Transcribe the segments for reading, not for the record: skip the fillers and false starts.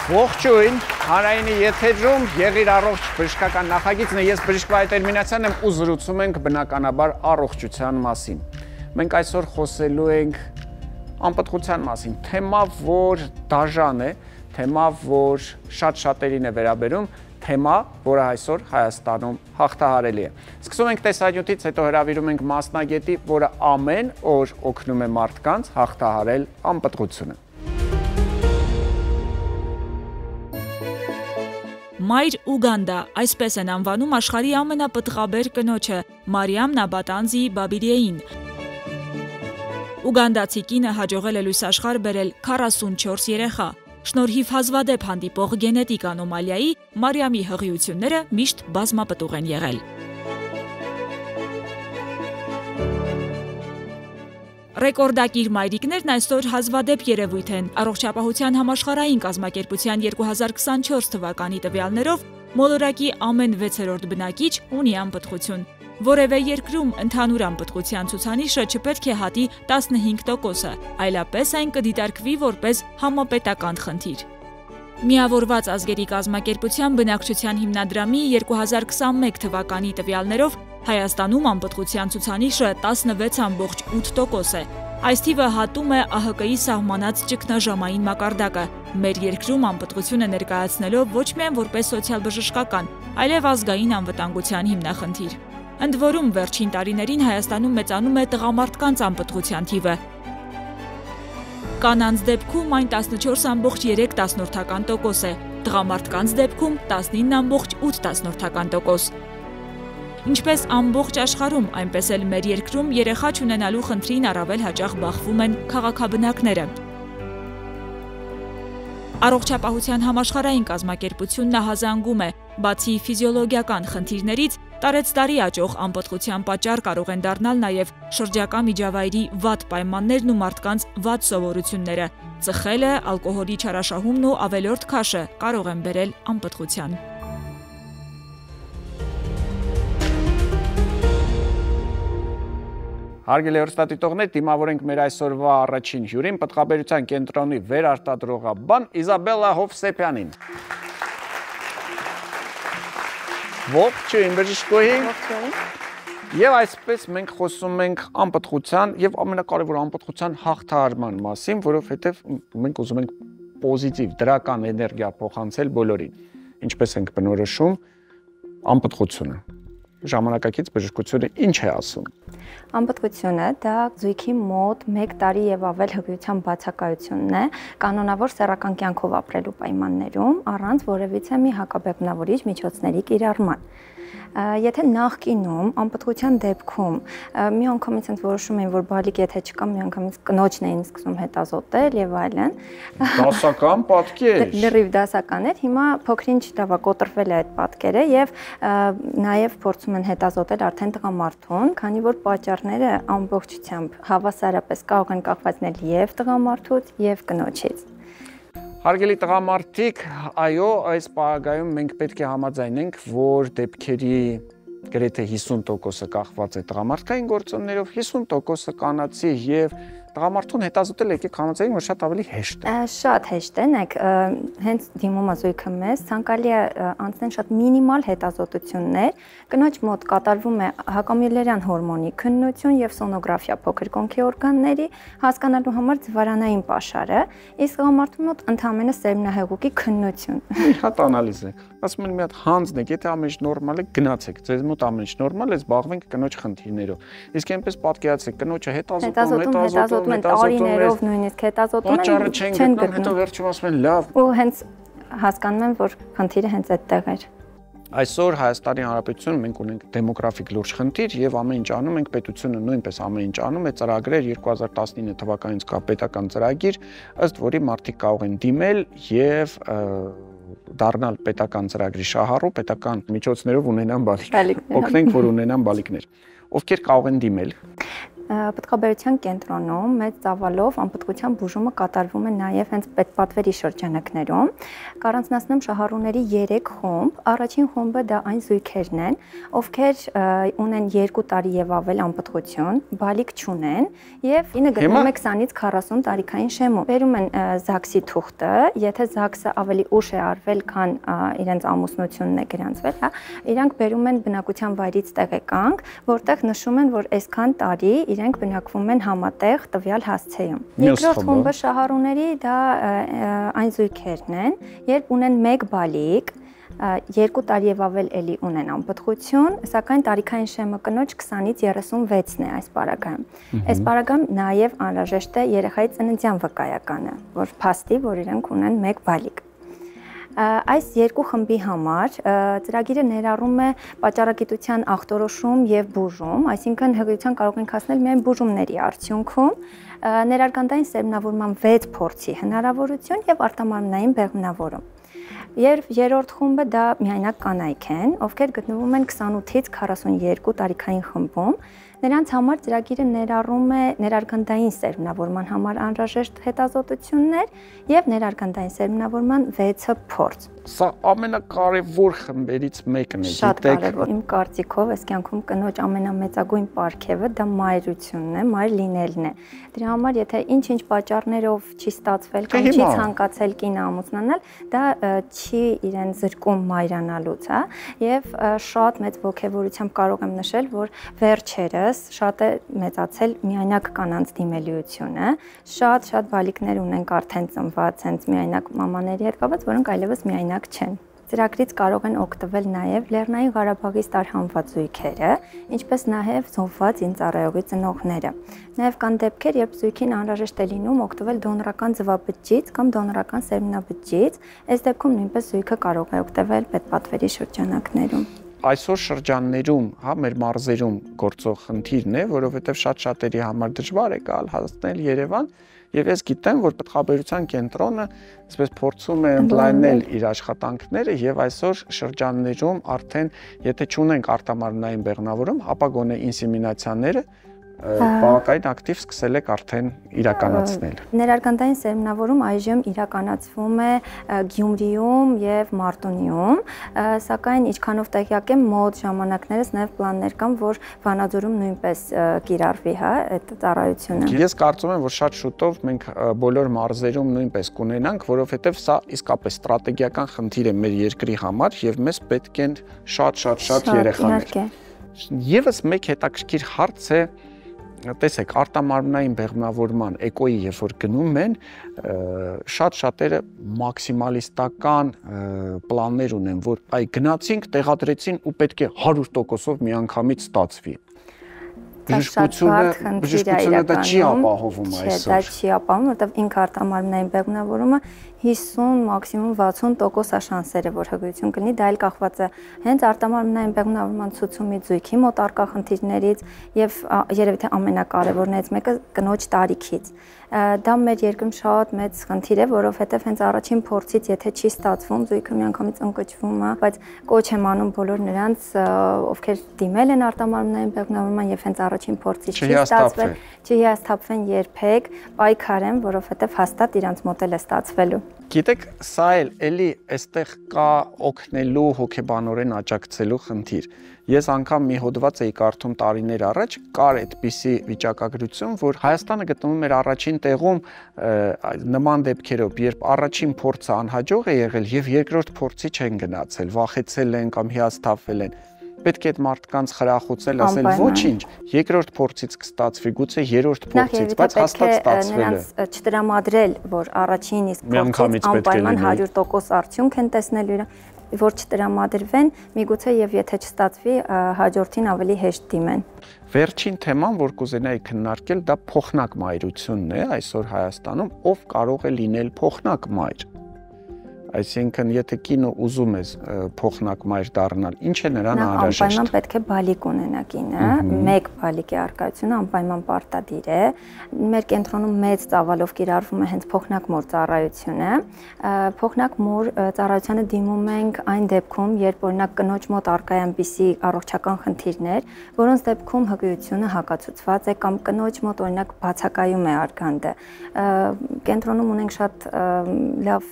Ողջույն, Հանրայինի եթերում եղիր առողջ բժշկական նախագիծն է, ես բժշկվայի տերմինացիան եմ ու զրուցում ենք բնականաբար առողջության մասին։ Մենք այսօր խոսելու ենք անպտղության մասին, թեմա, որ դաժան է, թեմա, որ շատ-շատերին է վերաբերում, թեմա, որը այսօր Հայաստանում հաղթահարելի է։ Սկսում ենք տեսանյութից, հետո հրավիրում ենք մասնագետի, որը ամեն օր օգնում է մարդկանց հաղթահարել անպտղությունը։ Մայր Ուգանդա, այսպես են անվանում աշխարհի ամենապտղաբեր կնոջը՝ Մարիամ Նաբատանզի Բաբիրիեին։ Ուգանդացի կինը հաջողել է լույս աշխարհ բերել 44 երեխա։ Շնորհիվ հազվադեպ հանդիպող գենետիկ անոմալիայի Մարիամի հղիությունները միշտ բազմապտուղ են եղել։ Ռեկորդակիր մայրիկներն այսօր հազվադեպ երևույթ են։ Առողջապահության համաշխարհային կազմակերպության 2024 թվականի տվյալներով մոլորակի ամեն 6-րդ բնակիչ ունի անպտղություն։ Որևէ երկրում ընդհանուր անպտղության ցուցանիշը չպետք է հատի 15%-ը, այլապես այն կդիտարկվի որպես համապետական խնդիր։ Միավորված ազգերի կազմակերպության բնակչության հիմնադրամի 2021 թվականի տվյալներով Հայաստանում անպտղության ցուցանիշը 16.8% է։ Այս թիվը հատում է ԱՀԿ-ի սահմանած ճգնաժամային մակարդակը, մեր երկրում անպտղությունը ներկայացնելով ոչ միայն որպես սոցիալ-բժշկական, այլև ազգային անվտանգության հիմնախնդիր։ Ընդ որում, վերջին տարիներին Հայաստանում մեծանում է տղամարդկանց անպտղության թիվը։ Կանանց դեպքում այն 14.3% է, տղամարդկանց դեպքում 19.8%։ Ինչպես ամբողջ աշխարհում, այնպես էլ մեր երկրում երեխա չունենալու խնդրին առավել հաճախ բախվում են քաղաքաբնակները։ Առողջապահության համաշխարհային կազմակերպությունն ահազանգում է, բացի ֆիզիոլոգիական խնդիրներից, տարեցտարի աճող անպտղության պատճառ կարող են դառնալ նաև շրջակա միջավայրի վատ պայմաններն ու մարդկանց վատ սովորությունները։ Ծխելը, ալկոհոլի չարաշահումն ու ավելորդ քաշը կարող են բերել անպտղության։ Հարգելի հեռուստադիտողներ, դիմավորենք մեր այսօրվա առաջին հյուրին, Պտղաբերության կենտրոնի վերարտադրողաբան Իզաբելլա Հովսեփյանին։ Ողջույն, բժշկուհի։ Եվ այսպես մենք խոսում ենք անպտղության եւ ամենակարևորը անպտղության հաղթահարման մասին, որովհետեւ մենք ուզում ենք պոզիտիվ, դրական էներգիա փոխանցել բոլորին։ Ինչպես ենք բնորոշում անպտղությունը։ Ժամանակակից բժշկությունը ինչ է ասում։ Անպտղությունը դա զույգի մոտ 1 տարի եւ ավել հղիության բացակայությունն է կանոնավոր սեռական կյանքով ապրելու պայմաններում առանց որևիցե մի հակաբեղմնավորիչ միջոցների կիրառման։ Եթե նախկինում անպտղության դեպքում մի անգամից ընդ որոշում էին, որ բալիկ եթե չկա, մի անգամից կնոջն էին սկսում հետազոտել եւ այլն։ Դասական պատկեր։ Լրիվ դասական էր, հիմա փոքրինչ լավա կոտրվել է այդ պատկերը եւ նաեւ փորձում են հետազոտել արդեն տղամարդուն, քանի որ պատճառները ամբողջությամբ հավասարապես կարող են կախված լինել եւ տղամարդուց եւ կնոջից։ Հարգելի տղամարդիկ, այո, այս պարագայում մենք պետք է համաձայնենք, որ դեպքերի գրեթե 50%-ը կախված է տղամարդկային գործոններով, 50%-ը կանացի եւ տղամարդուն հետազոտել եկեք համաձայնենք, որ շատ ավելի հեշտ է։ Շատ հեշտ է, նայեք, հենց դիմում է զույգը մեզ, ցանկալի է անցնել շատ մինիմալ հետազոտություններ, կնոջ մոտ կատարվում է հակամիլերյան հորմոնի քննություն եւ սոնոգրաֆիա փոքր կոնքի օրգանների հասկանալու համար ձվարանային պաշարը, իսկ տղամարդու մոտ ընդհանրապես սերմնահեղուկի քննություն։ Մի հատ անալիզ է։ Ասում են մի հատ հանձնեք, եթե ամեն ինչ նորմալ է, գնացեք, ձեզ մոտ ամեն ինչ նորմալ է, զբաղվենք կնոջ խնդիրներով։ Իսկ այնպես պատկերացրեք, կնոջը հետազոտում են տարիներով նույնիսկ հետազոտում են, պատճառը չեն գտնում, հետո վերջում ասում են լավ։ Ու հենց հասկանում են, որ խնդիրը հենց այդտեղ էր։ Այսօր Հայաստանի Հանրապետությունում մենք ունենք դեմոգրաֆիկ լուրջ խնդիր եւ ամեն ինչ անում ենք, պետությունը նույնպես ամեն ինչ անում է, ծրագրեր 2019 թվականից կա պետական ծրագիր, ըստ որի մարդիկ կարող են դիմել եւ դառնալ պետական ծրագրի շահառու, պետական միջոցներով ունենան բալիկ։ Օգնենք, որ ունենան բալիկներ։ Ովքեր կարող են դիմել։ Պտղաբերության կենտրոնում մեծ ծավալով անպտղության բուժումը կատարվում է նաև հենց պետպատվերի շրջանակներում։ Կառանձնացնում շահառուների 3 խումբ։ Առաջին խումբը դա այն զույգերն են, ովքեր ունեն 2 տարի եւ ավել անպտղություն, բալիկ չունեն եւ ինը գտնվում է 20-ից 40 տարիքային շեմում։ Բերում են ԶԱԳՍ-ի թուղթը, եթե ԶԱԳՍ-ը ավելի ուշ է արվել, քան իրենց ամուսնությունն է գրանցվել, հա, իրանք բերում են բնակության վայրից տեղեկանք, որտեղ նշում են, որ այսքան տարի իրենք բնակվում են համատեղ տվյալ հասցեում։ Երկրորդ խումբը շահառուների դա այն զույգերն են, երբ ունեն 1 բալիկ, 2 տարի եւ ավել էլի ունեն անպտղություն, սակայն տարիքային շեմը կնոջ 20-ից 36-ն է այս պարագայում։ Այս պարագայում նաեւ անհրաժեշտ է երեխայի ծննդյան վկայականը, որ փաստի, որ իրենք ունեն 1 բալիկ։ Այս 2 խմբի համար ծրագիրը ներառում է պատճառագիտության ախտորոշում եւ բուժում, այսինքն հղիության կարող ենք հասնել միայն բուժումների արդյունքում, ներարգանդային սերմնավորման 6 փորձի հնարավորություն եւ արտամարմնային բեղմնավորում։ Եվ երրորդ խումբը դա միայնակ կանայք են, ովքեր գտնվում են 28-ից 42 տարիքային խմբում։ Նրանց համար ծրագիրը ներառում է ներարգանդային սերմնավորման համար անհրաժեշտ հետազոտություններ եւ ներարգանդային սերմնավորման 6 փորձ։ Սա ամենակարևոր խմբերից մեկն է, Շատ կարևոր։ Իմ կարծիքով այս կյանքում կնոջ ամենամեծագույն պարգևը դա մայրությունն է, մայր լինելն է։ Դրա համար եթե ինչ-ինչ պատճառներով չի ստացվել կամ չի ցանկացել կինը ամուսնանալ, դա չի իրեն զրկում մայրանալուց, հա, եւ շատ մեծ ոգևորությամբ կարող եմ նշել, որ վերջերս շատ է մեծացել միայնակ կանանց դիմելիությունը, շատ բալիկներ ունենք արդեն ծնված հենց միայնակ մամաների հետ կապված, որոնք այլևս միայնակ չեն։ Ծրագրից կարող են օգտվել նաև Լեռնային Ղարաբաղից տարհանված զույգերը, ինչպես նաև զոհված ինձառայողի ծնողները։ Նաև կան դեպքեր, երբ զույգին անհրաժեշտ է լինում օգտվել դոնորական ձվաբջջից կամ դոնորական սերմնաբջջից, այս դեպքում նույնպես զույգը կարող է օգտվել պետպատվերի շրջանակներում։ Այսօր շրջաններում, հա, մեր մարզերում գործող խնդիրն է, որովհետև շատ-շատերի համար դժվար է գալ հասնել Երևան, եւ ես գիտեմ, որ պտղաբերության կենտրոնը այսպես փորձում է ընդլայնել իր աշխատանքները եւ այսօր շրջաններում արդեն եթե չունենք արտամարմնային բեղմնավորում, ապա գոնե ինսեմինացիաները բավականին ակտիվ սկսել եք արդեն իրականացնել։ Ներարգանդային սերմնավորում այժմ իրականացվում է Գյումրիում եւ Մարտունիում, սակայն ինչքանով տեղյակ եմ, մոտ ժամանակներս նաեւ պլաններ կան, որ Վանաձորում նույնպես կիրառվի, հա, այդ ծառայությունը։ Ես կարծում եմ, որ շատ շուտով մենք բոլոր մարզերում նույնպես կունենանք, որովհետեւ սա իսկապես ստրատեգիական խնդիր է մեր երկրի համար եւ մեզ պետք են շատ երեխաներ։ Եվս մեկ հետաքրքիր հարց է, տեսեք, արտամարմնային բեղմնավորման էկոյի երբ որ գնում են, շատերը մաքսիմալիստական պլաններ ունեն, որ այ գնացինք, տեղադրեցին ու պետք է 100%-ով միանգամից ստացվի։ Բժշկությունը դա չի ապահովում այսօր։ Դա չի ապահովում, որովհետև ինքը արտամարմնային բեղմնավորումը 50, մաքսիմում 60% շանսերը, որ հղիություն կլինի, դա էլ կախված է հենց արտամարմնային բեղմնավորման ցուցումից, զույգի մոտ առկա խնդիրներից եւ երևի թե ամենակարևորներից մեկը կնոջ տարիքից։ Դա մեր երկրում շատ մեծ խնդիր է, որովհետև հենց առաջին փորձից եթե չի ստացվում, զույգը միանգամից ընկճվում է, բայց կոչ եմ անում բոլոր նրանց, ովքեր դիմել են արտամարմնային բեղմնավորման եւ հենց առաջին փորձից չի ստացվել, չհիասթափվեն երբեք, պայքարեն, որովհետև հաստատ իրանց մոտ է ստացվելու։ Գիտեք, սա էլի այստեղ կա օգնելու հոգեբանորեն աջակցելու խնդիր։ Ես անգամ մի հոդված էի կարդում տարիներ առաջ, կար այդպիսի վիճակագրություն, որ Հայաստանը գտնվում էր առաջին տեղում նման դեպքերով, երբ առաջին փորձը անհաջող է եղել եւ երկրորդ փորձի չեն գնացել, վախեցել են կամ հիասթափվել են։ Պետք է այդ մարդկանց խրախուսել, ասել ոչինչ, երկրորդ փորձից կստացվի, գուցե երրորդ փորձից, բայց հաստատ ստացվել է։ Նրանց չտրամադրել, որ առաջին իսկ փորձից անպայման 100% արդյունք են տեսնելու իրեն, որ չտրամադրվեն, միգուցե եւ եթե չստացվի, հաջորդին ավելի հեշտ դիմեն։ Վերջին թեման, որ կուզենայի քննարկել, դա փոխնակ մայրությունն է այսօր Հայաստանում, ով կարող է լինել փոխնակ մայր։ Այսինքն, եթե կինը ուզում է փոխնակ մայր դառնալ, ինչ է նրան անհրաժեշտ։ Անպայման պետք է բալիկ ունենա կինը, մեկ բալիկի առկայությունը անպայման պարտադիր է։ Մեր կենտրոնում մեծ ծավալով կիրառվում է հենց փոխնակ մոր ծառայությունը։ Փոխնակ մոր ծառայությանը դիմում ենք այն դեպքում, երբ օրինակ կնոջ մոտ առկա է այնպիսի առողջական խնդիրներ, որոնց դեպքում հղիությունը հակացուցված է կամ կնոջ մոտ օրինակ բացակայում է արգանդը։ Կենտրոնում ունենք շատ լավ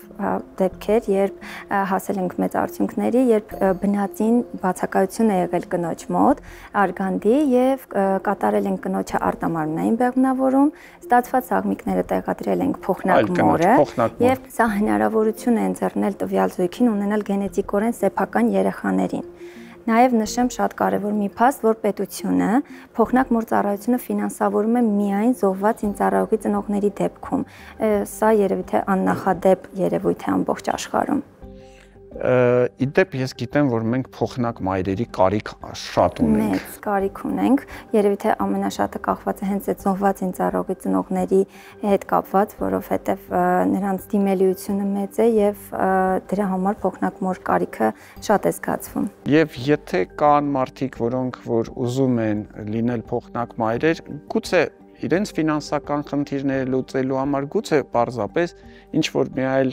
դեպքեր, երբ հասել ենք մեծ արդյունքների, երբ բնածին բացակայություն է եղել կնոջ մոտ արգանդի եւ կատարել ենք կնոջը արտամարմնային բեղմնավորում, ստացված սաղմիկները տեղադրել ենք փոխնակ մորը եւ սա հնարավորություն է ընձեռնել տվյալ զույգին ունենալ գենետիկորեն սեփական երեխաներին։ Նաև նշեմ շատ կարևոր մի փաստ, որ պետությունը փոխնակ մոր ծառայությունը ֆինանսավորում է միայն զոհված ինձարայողի ծնողների դեպքում։ Սա երևի թե աննախադեպ երևույթ է ամբողջ աշխարհում։ Իդեպ ես գիտեմ, որ մենք փոխնակ մայրերի կարիք շատ ունենք։ Մեծ կարիք ունենք, երևի թե ամենաշատը կախված է հենց այդ զոհված ինձարայողի ծնողների հետ կապված, որովհետև նրանց դիմելիությունը մեծ է եւ դրա համար փոխնակ մոր կարիքը շատ է զգացվում։ Եվ եթե կան մարդիկ, որոնք որ ուզում են լինել փոխնակ մայրեր, գուցե իրենց ֆինանսական խնդիրները լուծելու համար գուցե պարզապես ինչ որ մի այլ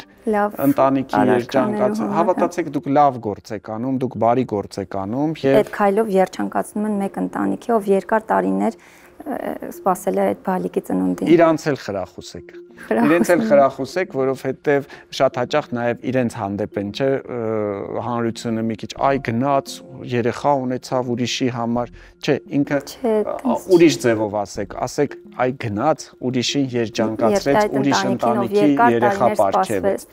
ընտանիքի երջանկացում, հավատացեք դուք լավ գործ եք անում, դուք բարի գործ եք անում եւ այդ քայլով երջանկացնում են մեկ ընտանիքի, ով երկար տարիներ սպասել է այդ բալիկի ծնունդին։ Իրանց էլ խրախուսեք։ Իրենց էլ խրախուսեք, որովհետև շատ հաճախ նաև իրենց հանդեպ են, չէ, հանրությունը մի քիչ այ գնաց, երեխա ունեցավ ուրիշի համար, չէ, ինքը ուրիշ ձևով ասեք, այ գնաց, ուրիշին երջանկացրեց, ուրիշ ընտանիքի երեխա պարգևեց։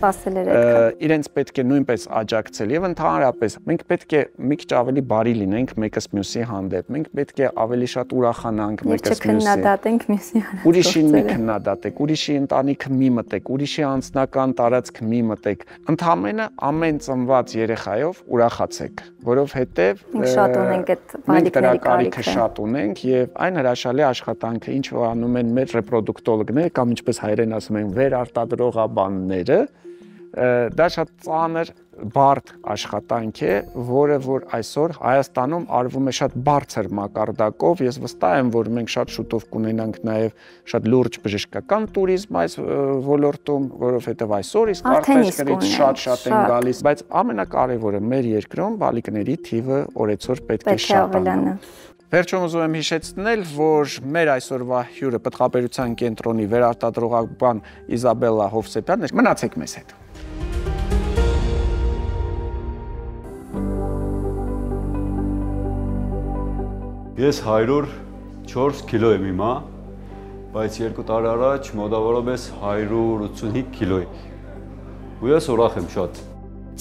Իրենց պետք է նույնպես աջակցել եւ ընդհանրապես մենք պետք է մի քիչ ավելի բարի լինենք մեկս մյուսի հանդեպ։ Մենք պետք է ավելի շատ ուրախանանք մեկս մյուսի։ Չքննադատենք մյուսի հետ։ Ուրիշին մի քննադատեք, ուրիշի ընտանիքը մի մտեք, ուրիշի անձնական տարածք մի մտեք։ Ընդհանրապես ամեն ծնված երեխայով ուրախացեք, որովհետև շատ ունենք այդ բալիկների կարիքը, շատ ունենք եւ այն հրաշալի աշխատանքը, ինչ որ անում են մեր ռեպրոդուկտոլոգները կամ ինչպես հայերեն ասում են վերարտադրողաբանները, դա շատ ծանր բարդ աշխատանք է, որը որ այսօր Հայաստանում արվում է շատ բարձր մակարդակով, ես վստահ եմ, որ մենք շատ շուտով կունենանք նաև շատ լուրջ բժշկական տուրիզմ այս ոլորտում, որովհետև այսօր իսկ արտերկրից շատ են գալիս, բայց ամենակարևորը մեր երկրում բալիկների թիվը օրեցօր պետք է շատանա։ Վերջում ուզում եմ հիշեցնել, որ մեր այսօրվա հյուրը Պտղաբերության կենտրոնի վերարտադրողաբան Իզաբելլա Հովսեփյանն է։ Մնացեք մեզ հետ։ Ես 104 կիլո եմ հիմա, բայց 2 տարի առաջ մոտավորապես 185 կիլո եմ։ Ու ես ուրախ եմ շատ։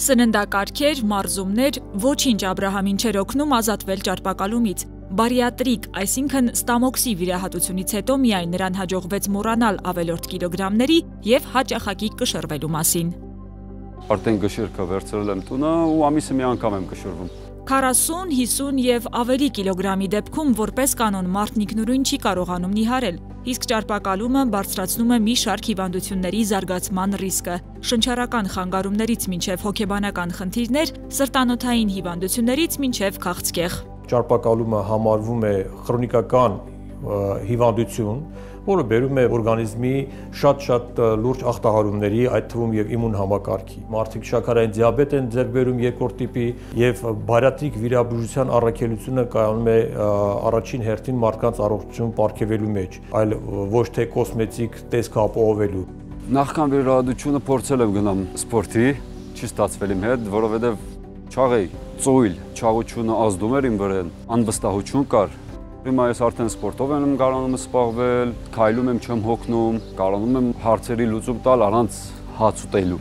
Սննդակարգեր, մարզումներ, ոչինչ Աբրահամին չէր օգնում ազատվել ճարպակալումից։ Բարիատրիկ, այսինքն ստամոքսի վիրահատությունից հետո միայն նրան հաջողվեց մոռանալ ավելորդ կիլոգրամների եւ հաճախակի կշռվելու մասին։ Արդեն գշերքը վերցրել եմ տունը ու ամիսը մի անգամ եմ կշռվում։ 40, 50 եւ ավելի կիլոգրամի դեպքում որպես կանոն մարդն ինքնուրույն չի կարողանում նիհարել, իսկ ճարպակալումը բարձրացնում է մի շարք հիվանդությունների զարգացման ռիսկը, շնչառական խանգարումներից մինչև հոգեբանական խնդիրներ, սրտանոթային հիվանդություններից մինչև քաղցկեղ։ Ճարպակալումը համարվում է քրոնիկական հիվանդություն, որը բերում է օրգանիզմի շատ լուրջ ախտահարումների, այդ թվում եւ իմուն համակարգի։ Մարդիկ շաքարային դիաբետ են ձեռք բերում երկրորդ տիպի եւ բարիատրիկ վիրաբուժության առաքելությունը կայանում է առաջին հերթին մարդկանց առողջություն պարգևելու մեջ, այլ ոչ թե կոսմետիկ տեսք ապահովելու։ Նախքան վիրահատությունը փորձել եմ գնամ սպորտի, չի ստացվել իմ հետ, որովհետեւ չաղ էի, ծույլ, չաղությունը ազդում էր իմ վրան, անվստահություն կար։ Հիմա ես արդեն սպորտով եմ կարողանում զբաղվել, քայլում եմ, չեմ հոգնում, կարողանում եմ հարցերի լուծում տալ առանց հաց ուտելու։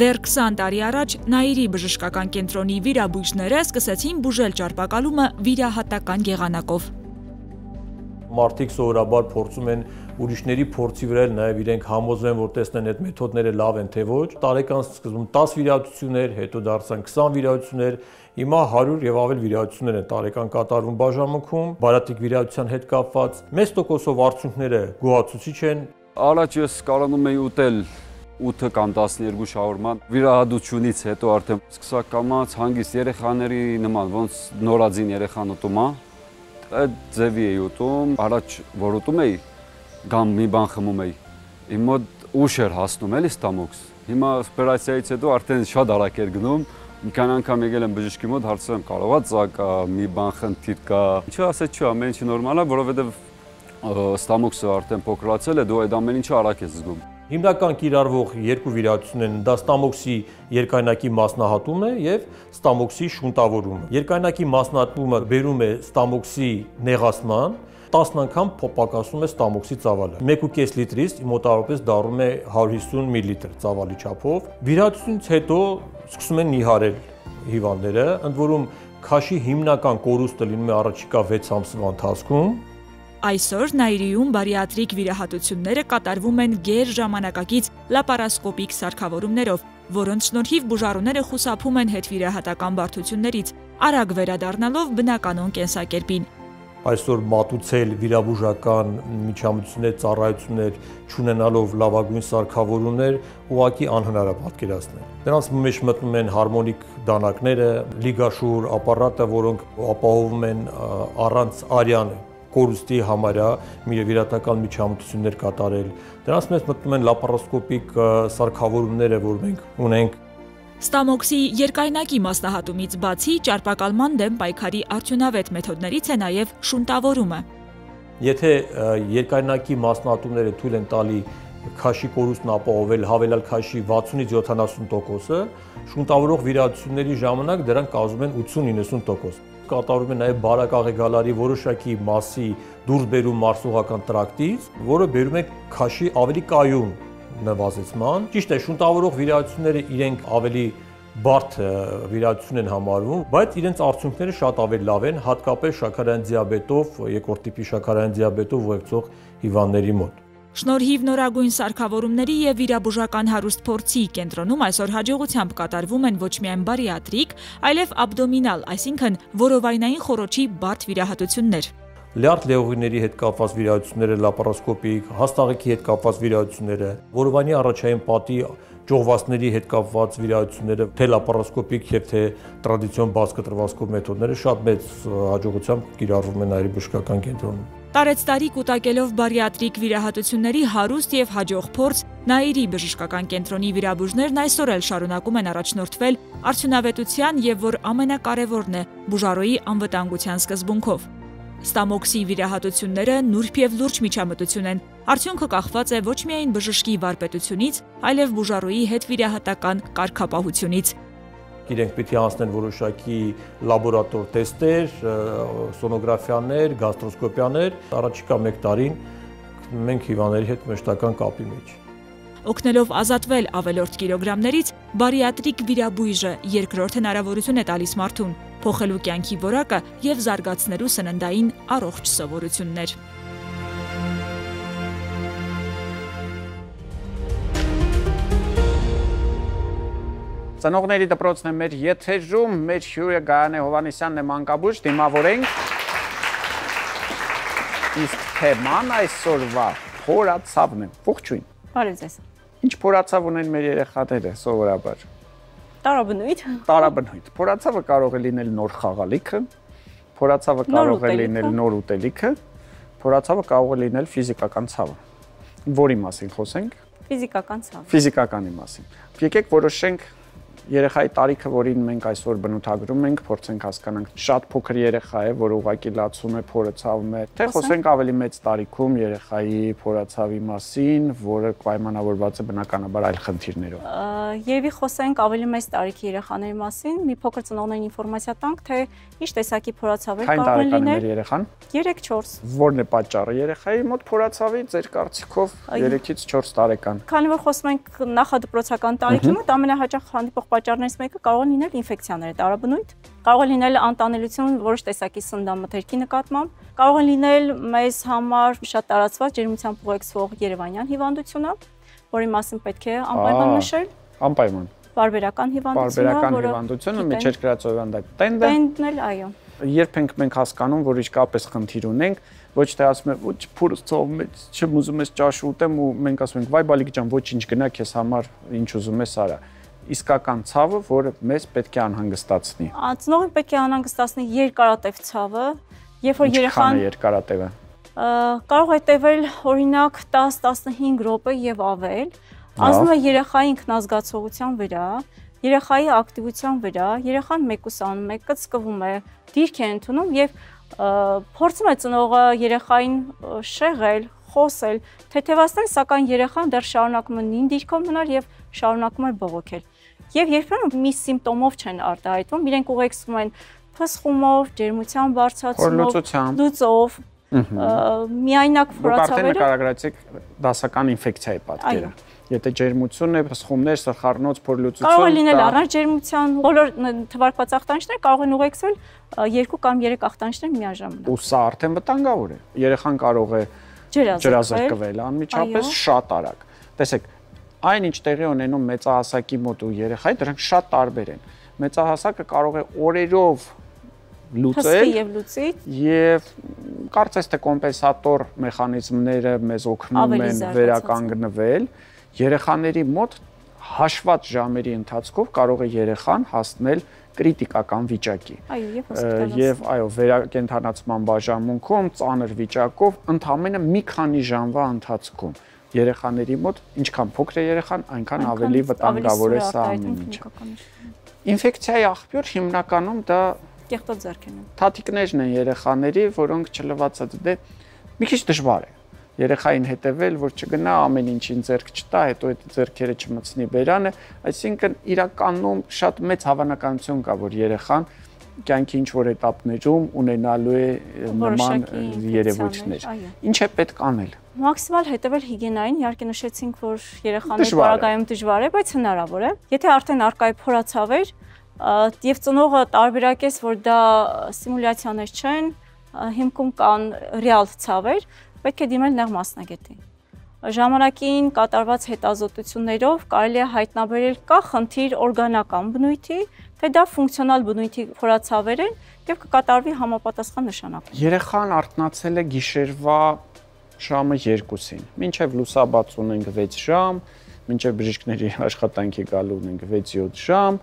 Դեռ 20 տարի առաջ Նաիրի բժշկական կենտրոնի վիրաբույժները սկսեցին բուժել ճարպակալումը վիրահատական եղանակով։ Մարդիկ սովորաբար փորձում են ուրիշների փորձի վրա նաև իրենք համոզվեն, որ տեսնեն այդ մեթոդները լավ են թե ոչ։ Տարեկան սկզբում 10 վիրահատություններ, հետո դարձան 20 վիրահատություններ, հիմա 100 եւ ավել վիրահատություններ են տարեկան կատարվում բաժանմունքում, բարիատրիկ վիրահատության հետ կապված։ Մեծ տոկոսով արդյունքները գոհացուցիչ են։ Առաջ ես կարողանում էի ուտել 8 կամ 12 շահորման վիրահատությունից հետո արդեն սկսակամած հանգիստ երեխաների նման, ոնց նորածին երեխան ուտում է, այդ ձևի էի ուտում, առաջ որ ուտում էի, կամ մի բան խմում էի, իմ մոտ ուշ էր հասնում էլի ստամոքս։ Հիմա օպերացիայից հետո արդեն շատ արագ էր գնում, մի քանի անգամ եկել եմ բժշկի մոտ, հարցրել եմ կարողա ծակա, մի բան խնդիր կա։ Ինչու ասեց չի, ամեն ինչը նորմալ է, որովհետև ստամոքսը արդեն փոքրացել է, դու այդ ամեն ինչը արագ ես զգում։ Հիմնական կիրառվող երկու վիրահատություններ են, դա ստամոքսի երկայնակի մասնահատումը եւ ստամոքսի շունտավորումը։ Երկայնակի մասնահատումը բերում է ստամոքսի նեղացման, 10 անգամ փոփակացնում է ստամոքսի ծավալը։ 1.5 լիտրից մոտավորապես դառնում է 150 մլ ծավալի չափով։ Վիրահատությունից հետո սկսում են նիհարել հիվանդները, ընդ որում քաշի հիմնական կորուստը լինում է առաջիկա 6 ամսվա ընթացքում։ Այսօր Նաիրիում բարիատրիկ վիրահատությունները կատարվում են գեր ժամանակակից լապարասկոպիկ սարքավորումներով, որոնց շնորհիվ բուժառուները խուսափում են հետվիրահատական բարդություններից, արագ վերադառնալով բնականոն կենսակերպին։ Այսօր մատուցել վիրաբուժական միջամտություններ, ծառայություններ չունենալով լավագույն սարքավորումներ ուղղակի անհնար է պատկերացնել։ Դրանց մեջ մտնում են հարմոնիկ դանակները, լիգաշուր ապարատը, որոնք ապահովում են առանց արյան կորուստի համարյա վիրահատական միջամտություններ կատարել։ Դրանց մեջ մտնում են լապարասկոպիկ սարքավորումները, որ մենք ունենք։ Ստամոքսի երկայնակի մասնահատումից բացի ճարպակալման դեմ պայքարի արդյունավետ մեթոդներից է նաև շունտավորումը։ Եթե երկայնակի մասնահատումները թույլ են տալի քաշի կորուստն ապահովել հավելյալ քաշի 60-ից 70%-ը, շունտավորող վիրահատությունների ժամանակ դրանք կազմում են 80-90%։ Կատարում է նաև բարակաղեգալարի որոշակի մասի դուրսբերում մարսողական տրակտից, որը բերում է քաշի ավելի կայուն նվազեցման։ Ճիշտ է, շունտավորող վիրահատությունները իրենք ավելի բարդ վիրահատություն են համարվում, բայց իրենց արդյունքները շատ ավելի լավ են, հատկապես շաքարային դիաբետով, երկրորդ տիպի շաքարային դիաբետով ուղեկցող հիվանդների մոտ։ Շնորհիվ նորագույն սարքավորումների եւ վիրաբուժական հարուստ փորձի կենտրոնում այսօր հաջողությամբ կատարվում են ոչ միայն բարիատրիկ, այլև աբդոմինալ, այսինքն որովայնային խոռոչի բարդ վիրահատություններ։ Լյարդ լեուղիների հետ կապված վիրահատությունները, լապարասկոպիկ, հաստաղեքի հետ կապված վիրահատությունները, որովայնի առաջային պատի ճողվածների հետ կապված վիրահատությունները, թե լապարասկոպիկ եւ թե տրադիցիոն բաց կտրվածքով մեթոդները շատ մեծ հաջողությամբ կիրառվում են Նաիրի բժշկական կենտրոնում։ Տարեցտարի կուտակելով բարիատրիկ վիրահատությունների հարուստ եւ հաջող փորձ, Նաիրի բժշկական կենտրոնի վիրաբույժներն այսօր էլ շարունակում են առաջնորդվել արդյունավետության եւ որ ամենակարևորն է բուժառոյի անվտանգության սկզբունքով։ Ստամոքսի վիրահատությունները նուրբ եւ լուրջ միջամտություն են։ Արդյունքը կախված է ոչ միայն բժշկի վարպետությունից, այլև բուժառոյի հետվիրահատական կարգապահությունից։ Իրենք պետք է անցնեն որոշակի լաբորատոր տեստեր, սոնոգրաֆիաներ, գաստրոսկոպիաներ, առաջիկա 1 տարին մենք հիվանդների հետ մշտական կապի մեջ։ Օգնելով ազատվել ավելորդ կիլոգրամներից, բարիատրիկ վիրաբույժը երկրորդ հնարավորություն է տալիս մարդուն, փոխելու կյանքի որակը եւ զարգացնելու սննդային առողջ սովորություններ։ Ծնողների դպրոցն է մեր եթերում, մեր հյուրը Գայանե Հովհաննիսյանն է, մանկաբույժ, դիմավորենք։ Իսկ թեման այսօրվա փորացավն է։ Ողջույն։ Բարև ձեզ։ Ինչ փորացավ ունեն մեր երեխաները սովորաբար։ Տարաբնույթ։ Տարաբնույթ։ Փորացավը կարող է լինել նոր խաղալիքը, փորացավը կարող է լինել նոր ուտելիքը, փորացավը կարող է լինել ֆիզիկական ցավը։ Որի մասին խոսենք։ Ֆիզիկական ցավ։ Ֆիզիկականի մասին։ Եկեք որոշենք երեխայի տարիքը, որին մենք այսօր բնութագրում ենք, փորձենք հասկանանք, շատ փոքր երեխա է, որ ուղղակի լացում է, փորը ցավում է, թե խոսենք ավելի մեծ տարիքում երեխայի փորացավի մասին, որը պայմանավորված է բնականաբար այլ խնդիրներով։ Երևի խոսենք ավելի մեծ տարիքի երեխաների մասին, մի փոքր ծնողներին ինֆորմացիա տանք, թե ինչ տեսակի փորացավեր կարող են լինել։ Երեխան 3-4։ Որն է պատճառը երեխայի մոտ փորացավի, ձեր կարծիքով 3-ից 4 տարեկան։ Քանի որ խոսում ենք նախադպրոցական տարիքի մոտ, ամենահաճախ հանդիպող պատճառներից մեկը կարող է լինել ինֆեկցիաներ, տարաբնույթ, կարող է լինել անտանելիություն որոշ տեսակի սննդամթերքի նկատմամբ, կարող է լինել մեզ համար շատ տարածված ջերմությամբ ուղեկցվող երևանյան հիվանդությունը, որի մասին պետք է անպայման նշել։ Անպայման։ Պարբերական հիվանդությունը, Պարբերական հիվանդությունը, միջերկրածովյան տենդը։ Տենդն էլ, այո։ Երբ ենք մենք հասկանում, որ իսկապես խնդիր ունենք, Ոչ թե ասում եմ, ոչ փորձով մեջ չեմ ուզում ես ճաշ ուտեմ ու մենք ասում ենք, վայ բալիկ ջան, ոչինչ գնա քեզ համար ինչ ուզում ես արա։ Իսկական ցավը, որը մեզ պետք է անհանգստացնի։ Ծնողին պետք է անհանգստացնի երկարատև ցավը, երբ որ երեխան երկարատևը կարող է տևել օրինակ 10-15 րոպե եւ ավել, ազդում է երեխայի ինքնազգացողության վրա, երեխայի ակտիվության վրա, երեխան մեկուսանում է, կծկվում է, դիրք է ընդունում եւ փորձում է ծնողը երեխային շեղել, խոսել, թեթևացնել, սակայն երեխան դեռ շարունակում է նույն դիրքով մնալ եւ շարունակում է բողոքել։ Եվ երբեմն մի սիմպտոմով չեն արտահայտվում, իրենք ուղեկցվում են փսխումով, ջերմության բարձրացումով, լուծով, միայնակ Դուք ֆորացավերը։ արդեն նկարագրացիք դասական ինֆեկցիայի պատկերը։ Եթե ջերմություն է, փսխումներ, սրխառնոց, փորլուծություն, կարող է լինել առանց ջերմության, բոլոր թվարկված ախտանիշները կարող են ուղեկցվել 2 կամ 3 ախտանիշներ միաժամանակ։ Ու սա արդեն վտանգավոր է։ Երեխան կարող է ջրազրկվել անմիջապես շատ արագ։ Տեսեք, այն ինչ տեղի ունենում մեծահասակի մոտ ու երեխայի, դրանք շատ տարբեր են։ Մեծահասակը կարող է օրերով լուծել եւ կարծես թե կոմպենսատոր մեխանիզմները մեզ օգնում են վերականգնվել։ Երեխաների մոտ հաշված ժամերի ընթացքով կարող է երեխան հասնել կրիտիկական վիճակի։ Եվ այո, վերակենդանացման բաժանմունքում ծանր վիճակով ընդամենը մի քանի ժամվա ընթացքում երեխաների մոտ ինչքան փոքր է երեխան, այնքան ավելի վտանգավոր է սա ամեն ինչը։ Ինֆեկցիայի աղբյուր հիմնականում դա կեղտոտ ձեռքերն են։ Թաթիկներն են երեխաների, որոնք չլվացած դե մի քիչ դժվար է երեխային հետևել, որ չգնա ամեն ինչին ձեռք չտա, հետո այդ ձեռքերը չմցնի բերանը, այսինքն իրականում շատ մեծ հավանականություն կա, որ երեխան կյանքի ինչ-որ этаպներում ունենալու է նման երևույթներ։ Ինչ է պետք անել։ Մաքսիմալ հետևել հիգիենային, իհարկե նշեցինք, որ երեխաների պարագայում դժվար է, բայց հնարավոր է։ Եթե արդեն արկա է փորացավեր, եւ ծնողը տարբերակես, որ դա սիմուլյացիաներ չեն, հիմքում կան ռեալ ցավեր, պետք է դիմել նեղ մասնագետի։ Ժամանակին կատարված հետազոտություններով կարելի է հայտնաբերել կա խնդիր օրգանական բնույթի, թե դա ֆունկցիոնալ բնույթի փորացավեր են եւ կկատարվի համապատասխան նշանակում։ Երեխան արթնացել է գիշերվա ժամը 2-ին, մինչև լուսաբաց ունենք 6 ժամ, մինչև բժիշկների աշխատանքի գալու ունենք 6-7 ժամ,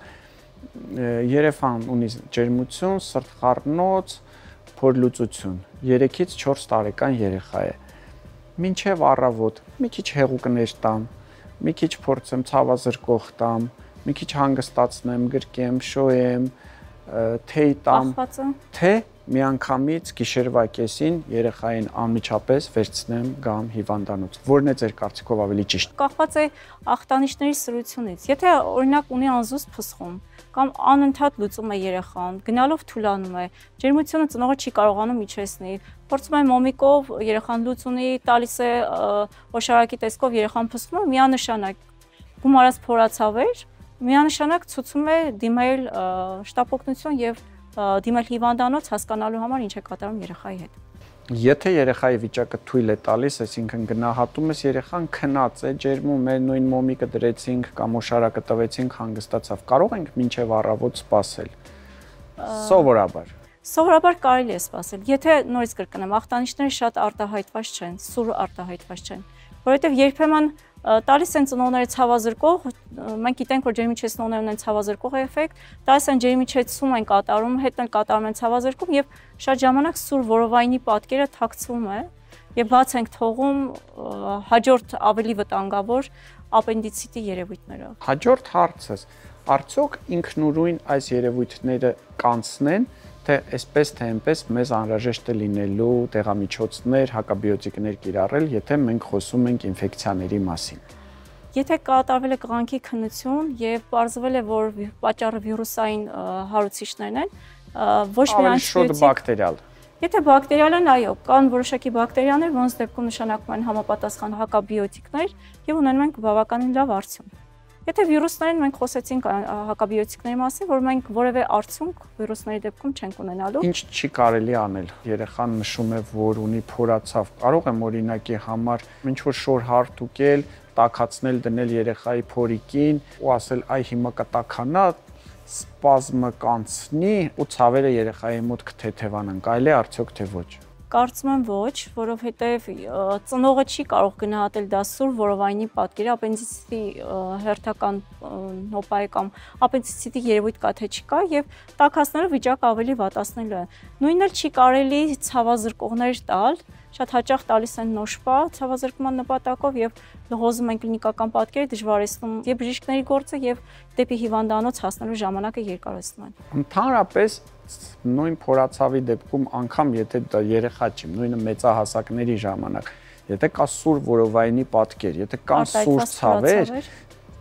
երեխան ունի ջերմություն, սրտխառնոց, փորլուծություն, 3-ից 4 տարեկան երեխա է։ Մինչև առավոտ մի քիչ հեղուկներ տամ, մի քիչ փորձեմ ցավազրկող տամ, մի քիչ հանգստացնեմ, գրկեմ, շոյեմ, թեյ տամ, թե միանգամից գիշերվա կեսին երեխային անմիջապես վերցնեմ գամ հիվանդանոց։ Որն է ձեր կարծիքով ավելի ճիշտ։ Կախված է ախտանիշների սրությունից։ Եթե օրինակ ունի անզուսպ փսխում կամ անընդհատ լուծում է երեխան, գնալով թուլանում է, ջերմությունը ծնողը չի կարողանում իջեցնել, փորձում է մոմիկով երեխան լուծ ունի, տալիս է օշարակի տեսքով երեխան փսխում է, միանշանակ գումարած փորացավեր, միանշանակ ցուցում է դիմել շտապօգնություն եւ դիմել հիվանդանոց հասկանալու համար ինչ է կատարում երեխայի հետ։ Եթե երեխայի վիճակը թույլ է տալիս, այսինքն գնահատում ես երեխան քնած է, ջերմում է, նույն մոմիկը դրեցինք կամ օշարակը տվեցինք, հանգստացավ, կարող ենք մինչև առավոտ սպասել։ Սովորաբար։ Սովորաբար կարելի է սպասել։ Եթե նորից կրկնեմ, ախտանիշները շատ արտահայտված չեն, սուր արտահայտված չեն, որովհետև երբեմն տալիս են ծնողները ցավազրկող, մենք գիտենք, որ ջերմիջեցնողները ունեն ցավազրկող էֆեկտ, տալիս են ջերմիջեցում են կատարում, հետն էլ կատարում են ցավազրկում եւ շատ ժամանակ սուր որովայնի պատկերը թաքցվում է եւ բաց ենք թողում հաջորդ ավելի վտանգավոր ապենդիցիտի երևույթները։ Հաջորդ հարցս, արդյոք ինքնուրույն այս երևույթները կանցնեն, թե այսպես թե այնպես մեզ անհրաժեշտ է լինելու դեղամիջոցներ, հակաբիոտիկներ կիրառել, եթե մենք խոսում ենք ինֆեկցիաների մասին։ Եթե կատարվել է կղանքի քննություն եւ պարզվել է, որ պատճառը վիրուսային հարուցիչներն են, ոչ միայն շուտ բակտերիալ։ Եթե բակտերիալ են, այո, կան որոշակի բակտերիաներ, որոնց դեպքում նշանակում են համապատասխան հակաբիոտիկներ եւ ունենում են բավականին լավ արդյունք։ Եթե վիրուսներին մենք խոսեցինք հակաբիոտիկների մասին, որ մենք որևէ արդյունք վիրուսների դեպքում չենք ունենալու։ Ինչ չի կարելի անել։ Երեխան նշում է, որ ունի փորացավ։ Կարող եմ օրինակի համար ինչ որ շոր հարթուկել, տաքացնել, դնել երեխայի փորիկին ու ասել՝ այ հիմա կտաքանա, սպազմը կանցնի ու ցավերը երեխայի մոտ կթեթևանան։ Կարելի է արդյոք թե ոչ։ կարծում եմ ոչ, որովհետև ծնողը չի կարող գնահատել դա սուր որովայնի պատկերը, ապենդիցիտի հերթական նոպայի կամ ապենդիցիտի երևույթ կա թե չկա եւ տաքացնելը վիճակը ավելի վատացնելու է։ Նույնն էլ չի կարելի ցավազրկողներ տալ, շատ հաճախ տալիս են նոշպա ցավազրկման նպատակով եւ լղոզում են կլինիկական պատկերը, դժվարեցնում եւ բժիշկների գործը եւ դեպի հիվանդանոց հասնելու ժամանակը երկարացնում են։ Ընդհանրապես նույն փորացավի դեպքում անգամ եթե դա երեխա չի, նույնը մեծահասակների ժամանակ, եթե կա սուր որովայնի պատկեր, եթե կան սուր ցավեր,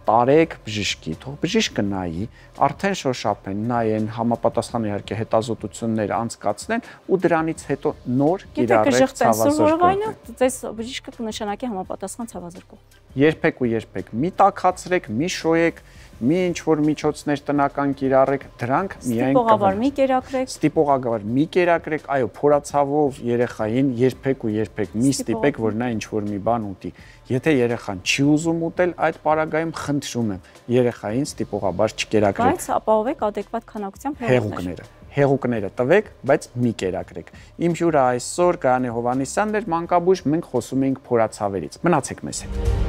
տարեք բժշկի, թող բժիշկը նայի, արդեն շոշափեն, նայեն, համապատասխան իհարկե հետազոտություններ անցկացնեն ու դրանից հետո նոր կիրառեք ցավազրկող։ Ձեզ բժիշկը կնշանակի համապատասխան ցավազրկող։ Երբեք ու երբեք մի տաքացրեք, մի շոյեք, մի ինչ-որ միջոցներ տնական կիրառեք, դրանք միայն ստիպողաբար մի կերակրեք։ Ստիպողաբար մի կերակրեք, այո, փորացավով երեխային երբեք ու երբեք մի ստիպեք, որ նա ինչ-որ մի բան ուտի։ Եթե երեխան չի ուզում ուտել, այդ պարագայում խնդրում եմ երեխային ստիպողաբար չկերակրեք։ Բայց ապահովեք adekvat քանակությամբ հեղուկները։ Հեղուկները տվեք, բայց մի կերակրեք։ Իմ հյուրը այսօր Գայանե Հովհաննիսյանն էր, մանկաբույժ, մենք խոսում էինք փորացավերից։ Մնացեք մեզ հետ։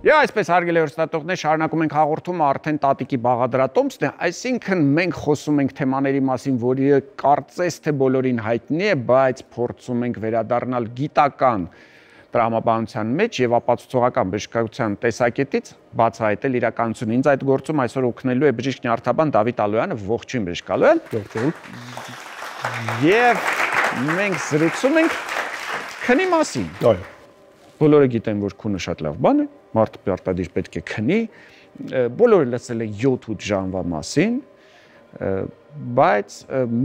Այսպես հարգելի հեռուստատողներ, շարունակում ենք հաղորդումը արդեն տատիկի բաղադրատոմսն է, այսինքն մենք խոսում ենք թեմաների մասին, որը կարծես թե բոլորին հայտնի է, բայց փորձում ենք վերադառնալ գիտական տրամաբանության մեջ եւ ապացուցողական բժշկության տեսակետից բացահայտել իրականությունը։ Ինձ այդ գործում այսօր օգնելու է բժիշկ նյարդաբան Դավիթ Ալոյանը, ողջույն բժիշկ Ալոյան։ Ողջույն։ Եվ մենք զրուցում ենք քնի մասին։ Այո։ Բոլորը գիտեն, որ քունը շատ լավ բան է, մարդը պարտադիր պետք է քնի, բոլորը լսել են 7-8 ժամվա մասին, բայց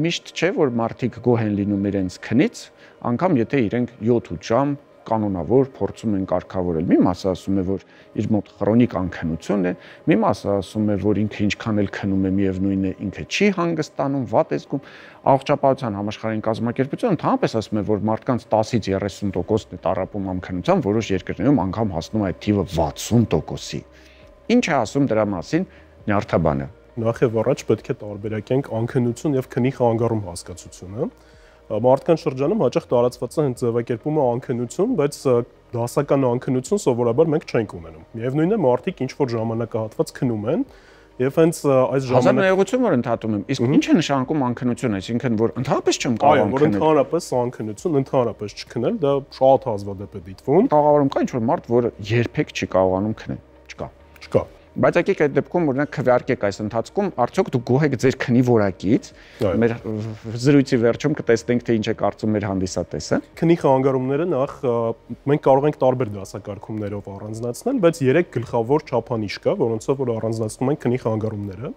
միշտ չէ, որ մարդիկ գոհ են լինում իրենց քնից, անգամ եթե իրենք 7-8 ժամ կանոնավոր փորձում են կարգավորել։ Մի մասը ասում է, որ իր մոտ քրոնիկ անքնություն է, մի մասը ասում է, որ ինքը ինչքան էլ քնում է, միևնույն է, ինքը չի հանգստանում, վատ է զգում։ Առողջապահության համաշխարհային կազմակերպությունը ընդհանրապես ասում է, որ մարդկանց 10-ից 30%-ն է տառապում անքնության, որոշ երկրներում անգամ հասնում է այդ թիվը 60%-ի։ Ինչ է ասում դրա մասին նյարդաբանը։ Նախ եւ առաջ պետք է տարբերակենք անքնություն եւ քնի խանգարում հասկացությունը։ Մարդկանց շրջանում հաճախ տարածված է հենց ձևակերպումը անքնություն, բայց դասական անքնություն սովորաբար մենք չենք ունենում։ Միևնույնն է, մարդիկ ինչ որ ժամանակահատված քնում են եւ հենց այս ժամանակ ներողություն որ ընդհատում եմ, իսկ ինչ է նշանակում անքնություն, այսինքն որ ընդհանրապես չեմ կարող քնել։ Այո, որ ընդհանրապես անքնություն, ընդհանրապես չքնել, դա շատ հազվադեպ է դիտվում։ Տաղավարում կա ինչ որ մարդ, որը երբեք չի կարողանում քնել, չկա։ Չկա։ Բայց եկեք այդ դեպքում օրինակ քվեարկեք այս ընթացքում, արդյոք դուք գոհ եք ձեր քնի որակից։ Մեր զրույցի վերջում կտեսնենք թե ինչ է կարծում մեր հանդիսատեսը։ Քնի խանգարումները նախ մենք կարող ենք տարբեր դասակարգումներով առանձնացնել, բայց 3 գլխավոր չափանիշ կա, որոնցով որ առանձնացնում ենք քնի խանգարումները։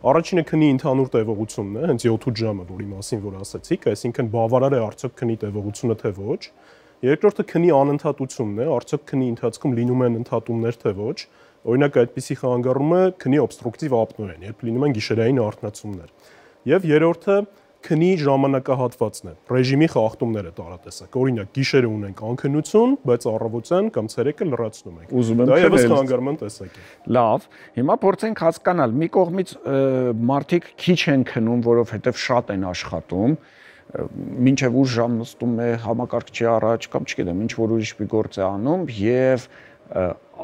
Առաջինը քնի ընդհանուր տևողությունն է, հենց 7-8 ժամը, որի մասին որ ասացիք, այսինքն բավարար է արդյոք քնի տևողությունը թե ոչ։ Երկրորդը քնի անընդհատությունն է, արդյոք քնի ընթացքում լինում են ընդհատումներ թե ոչ։ Օրինակ այդպիսի խանգարումը քնի օբստրուկտիվ ապնոյն, երբ լինում են գիշերային արթնացումներ։ Եւ երրորդը քնի ժամանակահատվածն է, ռեժիմի խախտումները տարատեսակ։ Օրինակ գիշերը ունենք անքնություն, բայց առավոտյան կամ ցերեկը լրացնում ենք։ Դա եւս խանգարման տեսակ է։ Լավ, հիմա փորձենք հասկանալ, մի կողմից մարդիկ քիչ են քնում, որովհետեւ շատ են աշխատում, մինչև ուր ժամ նստում է համակարգչի առաջ կամ չգիտեմ, ինչ որ ուրիշ մի գործ է անում եւ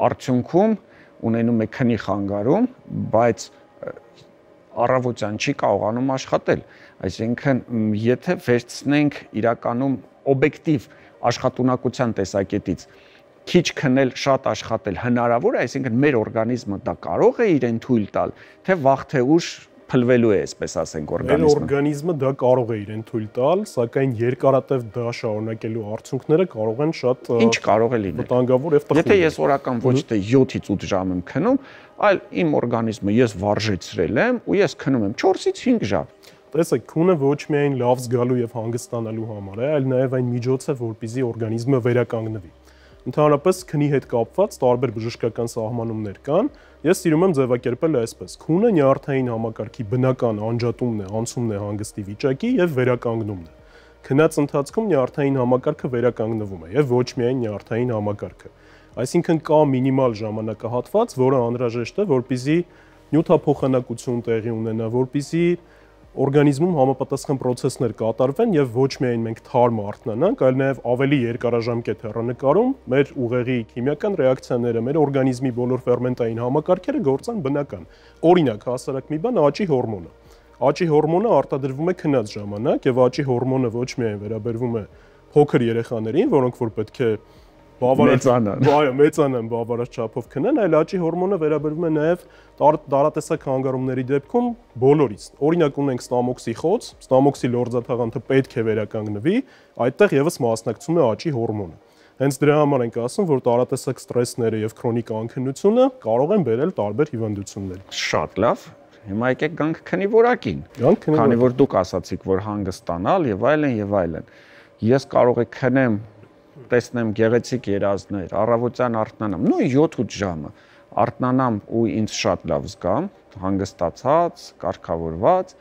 արդյունքում ունենում է քնի խանգարում, բայց առավոտյան չի կարողանում աշխատել։ Այսինքն, եթե վերցնենք իրականում օբյեկտիվ աշխատունակության տեսակետից, քիչ քնել, շատ աշխատել հնարավոր է, այսինքն մեր օրգանիզմը դա կարող է իրեն թույլ տալ, թե վաղ թե ուշ փլվելու է, այսպես ասենք, օրգանիզմը։ Մեր օրգանիզմը դա կարող է իրեն թույլ տալ, սակայն երկարատև դա շարունակելու արդյունքները կարող են շատ ինչ կարող է լինել վտանգավոր եւ տխուր։ Եթե ես օրական ոչ թե 7-ից 8 ժամ եմ քնում, այլ իմ օրգանիզմը ես վարժեցրել եմ ու ես քնում եմ 4-ից 5 ժամ։ Տեսեք, քունը ոչ միայն լավ զգալու եւ հանգստանալու համար է, այլ նաեւ այն միջոց է, որպեսզի օրգանիզմը վերականգնվի։ Ընդհանրապես քնի հետ կապված տարբեր բժշկական սահմանումներ կան։ Ես սիրում եմ ձևակերպել այսպես. քունը նյարդային համակարգի բնական անջատումն է, անցումն է հանգստի վիճակի եւ վերականգնումն է։ Քնած ընթացքում նյարդային համակարգը վերականգնվում է եւ ոչ միայն նյարդային համակարգը։ Այսինքն կա մինիմալ ժամանակահատված, որը անհրաժեշտ է, որպեսզի նյութափոխանակություն տեղի ունենա, որպեսզի օրգանիզմում համապատասխան process-ներ կատարվեն եւ ոչ միայն մենք թարմը արթնանանք, այլ նաեւ ավելի երկարաժամկետ հեռանկարում մեր ուղեղի քիմիական ռեակցիաները, մեր օրգանիզմի բոլոր ֆերմենտային համակարգերը գործեն բնական։ Օրինակ, հասարակ մի բան աճի հորմոնը։ Աճի հորմոնը արտադրվում է քնած ժամանակ եւ աճի հորմոնը ոչ միայն վերաբերվում է փոքր երեխաներին, որոնք որ պետք է մեծանան բավարար չափով քնեն, այլ աճի հորմոնը վերաբերվում է նաև տարատեսակ հանգարումների դեպքում բոլորից։ Օրինակ ունենք ստամոքսի խոց, ստամոքսի լորձաթաղանթը պետք է վերականգնվի, այդտեղ եւս մասնակցում է աճի հորմոնը։ Հենց դրա համար ենք ասում, որ տարատեսակ ստրեսները եւ քրոնիկ անքնությունը կարող են բերել տարբեր հիվանդությունների։ Շատ լավ։ Հիմա եկեք գանք քնի որակին։ Քանի որ դուք ասացիք, որ հանգստանալ եւ այլն եւ այլն։ Ես կարող եմ քնեմ, տեսնեմ գեղեցիկ երազներ, առավոտյան արթնանամ, նույն 7-8 ժամը արթնանամ ու ինձ շատ լավ զգամ, հանգստացած, կարգավորված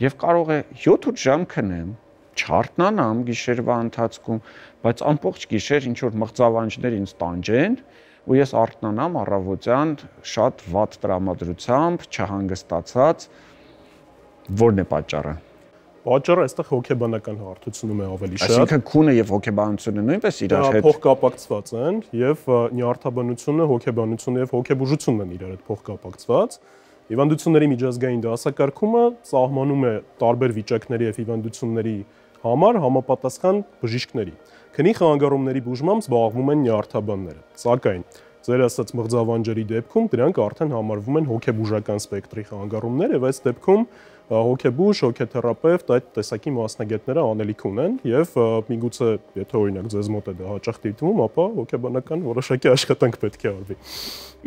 եւ կարող է 7-8 ժամ քնեմ, չարթնանամ գիշերվա ընթացքում, բայց ամբողջ գիշեր ինչ որ մղձավանջներ ինձ տանջեն ու ես արթնանամ առավոտյան շատ վատ տրամադրությամբ, չհանգստացած, որն է պատճառը։ Պատճառը այստեղ հոգեբանական հարթությունում է ավելի շատ։ Այսինքն քունը եւ հոգեբանությունը նույնպես իրար հետ փոխկապակցված են եւ նյարդաբանությունը, հոգեբանությունը եւ հոգեբուժությունն են իրար հետ փոխկապակցված։ Հիվանդությունների միջազգային դասակարգումը սահմանում է տարբեր վիճակների եւ հիվանդությունների համար համապատասխան բժիշկների։ Քնի խանգարումների բուժմամբ զբաղվում են նյարդաբանները։ Սակայն ձեր ասած մղձավանջերի դեպքում դրանք արդեն համարվում են հոգեբուժական սպեկտրի խանգարումներ եւ այս դեպքում հոգեբուժ, հոգեթերապևտ այդ տեսակի մասնագետները անելիք ունեն եւ միգուցե եթե օրինակ ձեզ մոտ է դա հաճախ դիտվում, ապա հոգեբանական որոշակի աշխատանք պետք է արվի։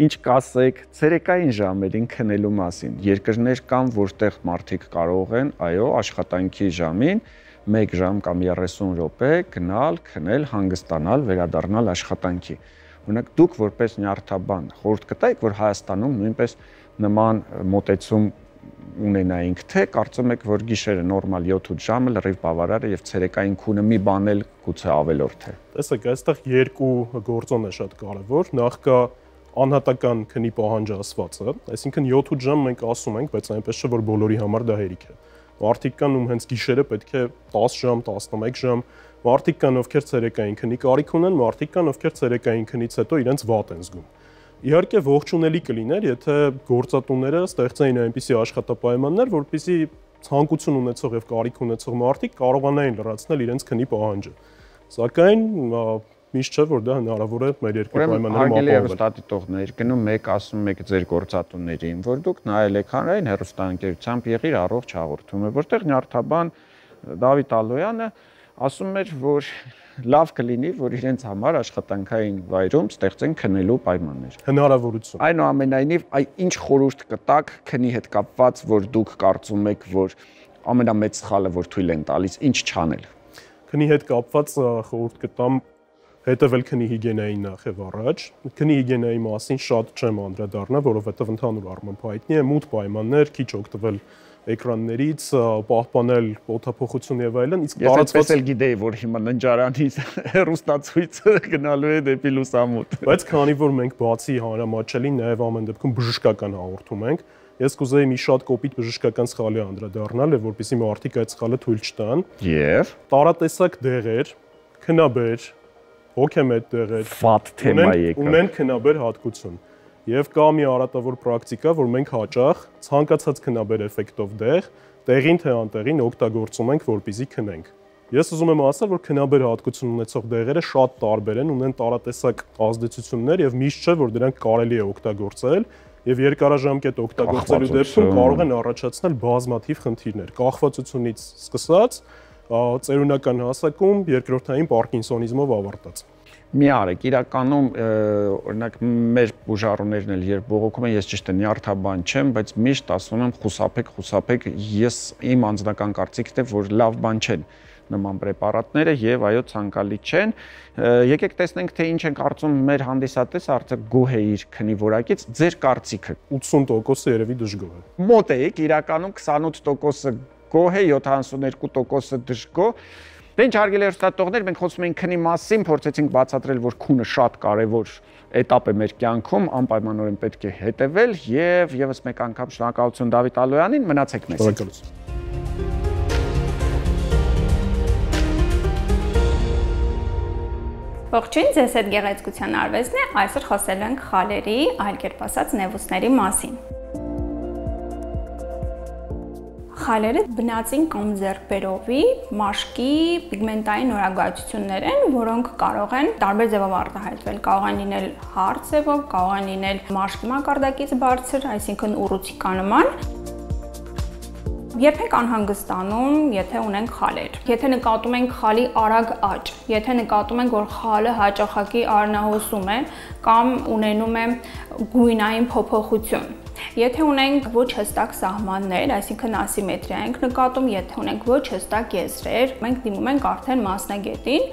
Ինչ կասեք ցերեկային ժամերին քնելու մասին։ Երկրներ կան, որտեղ մարդիկ կարող են, այո, աշխատանքի ժամին 1 ժամ կամ 30 րոպե գնալ, քնել, հանգստանալ, վերադառնալ աշխատանքի։ Օրինակ դուք որպես նյարդաբան խորհուրդ կտայիք, որ Հայաստանում նույնպես նման մոտեցում ունենայինք, թե կարծում եք, որ գիշերը նորմալ 7-8 ժամը լրիվ բավարար է եւ ցերեկային քունը մի բան էլ գուցե ավելորդ է։ Տեսեք, այստեղ երկու գործոն է շատ կարեւոր։ Նախ կա անհատական քնի պահանջը ասվածը, այսինքն 7-8 ժամ մենք ասում ենք, բայց այնպես չէ, որ բոլորի համար դա հերիք է։ Մարդիկ կան, ում հենց գիշերը պետք է 10 ժամ, 11 ժամ, մարդիկ կան, ովքեր ցերեկային քնի կարիք ունեն, մարդիկ կան, ովքեր ցերեկային քնից հետո իրենց վատ են զգում։ Իհարկե ողջունելի կլիներ, եթե գործատուները ստեղծեին այնպիսի աշխատապայմաններ, որպեսզի ցանկություն ունեցող եւ կարիք ունեցող մարդիկ կարողանային լրացնել իրենց քնի պահանջը։ Սակայն միշտ չէ, որ դա հնարավոր է մեր երկրի պայմաններում ապահովել։ Հարգելի հեռուստադիտողներ, գնում եք ասում եք ձեր գործատուներին, որ դուք նայել եք հանրային հեռուստաընկերությամբ եղիր առողջ հաղորդումը, որտեղ նյարդաբան Դավիթ Ալոյանը ասում էր, որ լավ կլինի, որ իրենց համար աշխատանքային վայրում ստեղծեն քնելու պայմաններ։ Հնարավորություն։ Այնուամենայնիվ, ինչ խորհուրդ կտաք քնի հետ կապված, որ դուք կարծում եք, որ ամենամեծ սխալը որ թույլ են տալիս, ինչ չանել։ Քնի հետ կապված խորհուրդ կտամ հետևել քնի հիգիենային նախ եւ առաջ։ Քնի հիգիենայի մասին շատ չեմ անդրադառնա, որովհետեւ ընդհանուր առմամբ հայտնի է մութ պայմաններ, քիչ օգտվել էկրաններից, պահպանել օդափոխություն եւ այլն, իսկ տարածված էլ գիտեի, որ հիմա ննջարանից հեռուստացույցը գնալու է դեպի լուսամուտ։ Բայց քանի որ մենք բացի հանրամատչելին նաեւ ամեն դեպքում բժշկական հաղորդում ենք, ես կուզեի մի շատ կոպիտ բժշկական սխալի անդրադառնալ, որպեսզի մարդիկ այդ սխալը թույլ չտան։ Եվ տարատեսակ դեղեր, քնաբեր, հոգեմետ դեղեր, ֆատ թեմա եկա։ Ունեն քնաբեր հատկություն։ Եվ կա մի արատավոր պրակտիկա, որ մենք հաճախ ցանկացած քնաբեր էֆեկտով տեղին թե անտեղին օգտագործում ենք, որպեսզի քնենք։ Ես ուզում եմ ասել, որ քնաբեր հատկություն ունեցող դեղերը շատ տարբեր են, ունեն տարատեսակ ազդեցություններ եւ միշտ չէ, որ դրանք կարելի է օգտագործել եւ երկարաժամկետ օգտագործելու դեպքում կարող են առաջացնել բազմաթիվ խնդիրներ, կախվածությունից սկսած ծերունական հասակում երկրորդային պարկինսոնիզմով ավարտած։ Մի արեք, իրականում օրինակ մեր բուժառուներն էլ երբ բողոքում են, ես ճիշտ է նյարդաբան չեմ, բայց միշտ ասում եմ խուսափեք, ես իմ անձնական կարծիքն է, որ լավ բան չեն նման պրեպարատները եւ այո ցանկալի չեն։ Եկեք տեսնենք, թե ինչ են կարծում մեր հանդիսատեսը, արդյոք գոհ է իր քնի որակից, ձեր կարծիքը։ 80%-ը երևի դժգոհ է։ Մոտ եք, իրականում 28%-ը գոհ է, 72%-ը դժգոհ։ Դե ինչ հարգելի հեռուստադիտողներ, մենք խոսում ենք քնի մասին, փորձեցինք բացատրել, որ քունը շատ կարևոր էտապ է մեր կյանքում, անպայմանորեն պետք է հետևել եւ եւս մեկ անգամ շնորհակալություն Դավիթ Ալոյանին, մնացեք մեզ։ Շնորհակալություն։ Ողջույն, ձեզ հետ գեղեցկության արվեստն է, այսօր խոսելու ենք խալերի, այլ կերպ ասած նևուսների մասին։ Խալերը բնածին կամ ձեռքբերովի մաշկի պիգմենտային նորագույնություններ են, որոնք կարող են տարբեր ձևով արտահայտվել, կարող են լինել հարթ ձևով, կարող են լինել մաշկի մակարդակից բարձր, այսինքն ուռուցիկանման։ Երբեք անհանգստանում, եթե ունենք խալեր։ Եթե նկատում ենք խալի արագ աճ, եթե նկատում ենք, որ խալը հաճախակի արնահոսում է կամ ունենում է գույնային փոփոխություն։ Եթե ունենք ոչ հստակ սահմաններ, այսինքն ասիմետրիա ենք նկատում, եթե ունենք ոչ հստակ եզրեր, մենք դիմում ենք արդեն մասնագետին,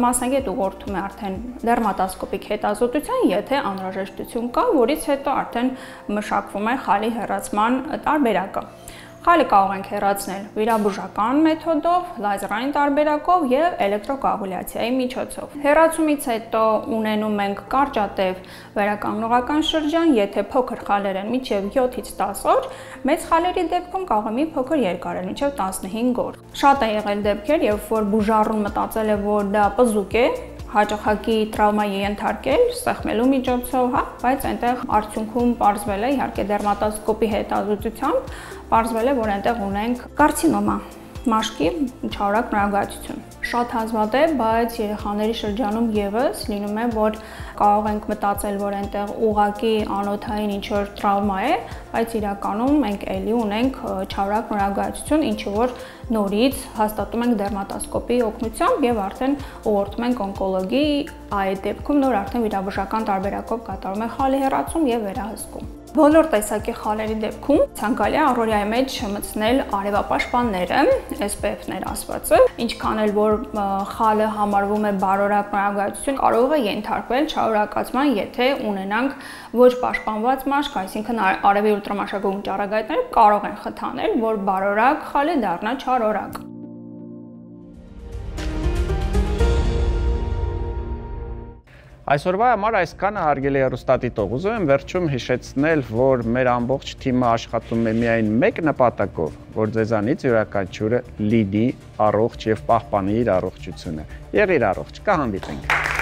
մասնագետ ուղղորդում է արդեն դերմատոսկոպիկ հետազոտության, եթե անհրաժեշտություն կա, որից հետո արդեն մշակվում է խալի հեռացման տարբերակը։ Խալը կարող ենք հեռացնել վիրաբուժական մեթոդով, լազերային տարբերակով եւ էլեկտրոկոագուլյացիայի միջոցով։ Հեռացումից հետո ունենում ենք կարճատև վերականգնողական շրջան, եթե փոքր խալեր են մինչեւ 7-ից 10 օր, մեծ խալերի դեպքում կարող է մի փոքր երկարել մինչեւ 15 օր։ Շատ է եղել դեպքեր, երբ որ բուժառուն մտածել է, որ դա պզուկ է, հաճախակի տրավմայի ենթարկել սեղմելու միջոցով, հա, բայց այնտեղ արդյունքում պարզվել է, իհարկե դերմատոսկոպի հետազոտությամբ, պարզվել է, որ այնտեղ ունենք կարցինոմա, մաշկի չարագ նորագույնություն։ Շատ հազվադեպ, բայց երեխաների շրջանում եւս լինում է, որ կարող ենք մտածել, որ այնտեղ ուղղակի անոթային ինչ-որ տրավմա է, բայց իրականում մենք էլի ունենք չարագ նորագույնություն, ինչը որ նորից հաստատում ենք դերմատոսկոպի օգնությամբ եւ արդեն ուղղորդում ենք օնկոլոգի, այդ դեպքում նոր արդեն վիրաբուժական տարբերակով կատարում է խալի հեռացում եւ վերահսկում։ Բոլոր տեսակի խալերի դեպքում ցանկալի է առօրյայի մեջ մտցնել արևապաշտպանները, SPF-ներ ասվածը, ինչքան էլ որ խալը համարվում է բարորակ նորագույնություն, կարող է ենթարկվել չարորակացման, եթե ունենանք ոչ պաշտպանված մաշկ, այսինքն արևի ուլտրամաշկագույն ճառագայթները կարող են խթանել, որ բարորակ խալը դառնա չարորակ։ Այսօրվա համար այսքանը, հարգելի հեռուստադիտող, ուզում եմ վերջում հիշեցնել, որ մեր ամբողջ թիմը աշխատում է միայն մեկ նպատակով, որ ձեզանից յուրաքանչյուրը լինի առողջ եւ պահպանի իր առողջությունը։ Եղիր առողջ, կհանդիպենք։